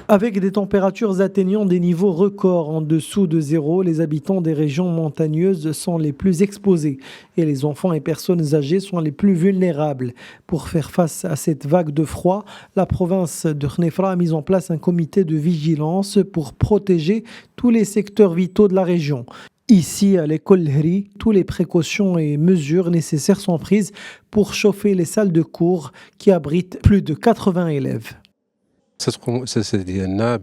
Avec des températures atteignant des niveaux records en dessous de zéro, les habitants des régions montagneuses sont les plus exposés et les enfants et personnes âgées sont les plus vulnérables. Pour faire face à cette vague de froid, la province de Khnefra a mis en place un comité de vigilance pour protéger tous les secteurs vitaux de la région. Ici, à l'école Hri, toutes les précautions et mesures nécessaires sont prises pour chauffer les salles de cours qui abritent plus de 80 élèves. ستقوم المؤسسة ديالنا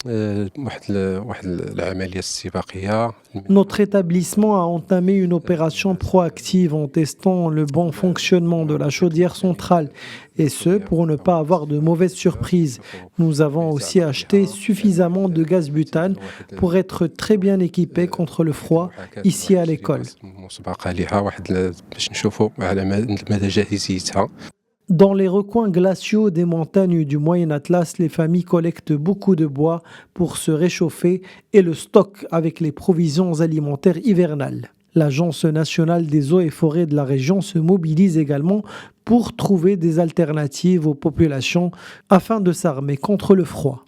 واحد العملية استباقية. Notre établissement a entamé une opération proactive en testant le bon fonctionnement de la chaudière centrale, et ce pour ne pas avoir de mauvaises surprises. Nous avons aussi acheté suffisamment de gaz butane pour être très bien équipés contre le froid ici à l'école. Dans les recoins glaciaux des montagnes du Moyen Atlas, les familles collectent beaucoup de bois pour se réchauffer et le stockent avec les provisions alimentaires hivernales. L'Agence nationale des eaux et forêts de la région se mobilise également pour trouver des alternatives aux populations afin de s'armer contre le froid.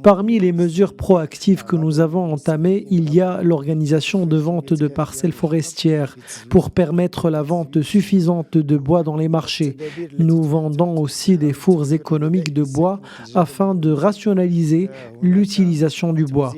Parmi les mesures proactives que nous avons entamées, il y a l'organisation de vente de parcelles forestières pour permettre la vente suffisante de bois dans les marchés. Nous vendons aussi des fours économiques de bois afin de rationaliser l'utilisation du bois.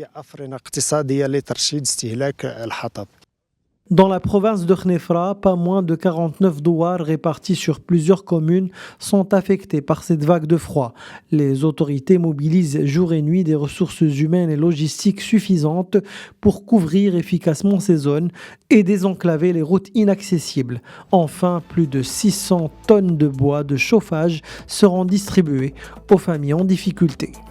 Dans la province de Khnefra, pas moins de 49 douars répartis sur plusieurs communes sont affectés par cette vague de froid. Les autorités mobilisent jour et nuit des ressources humaines et logistiques suffisantes pour couvrir efficacement ces zones et désenclaver les routes inaccessibles. Enfin, plus de 600 tonnes de bois de chauffage seront distribuées aux familles en difficulté.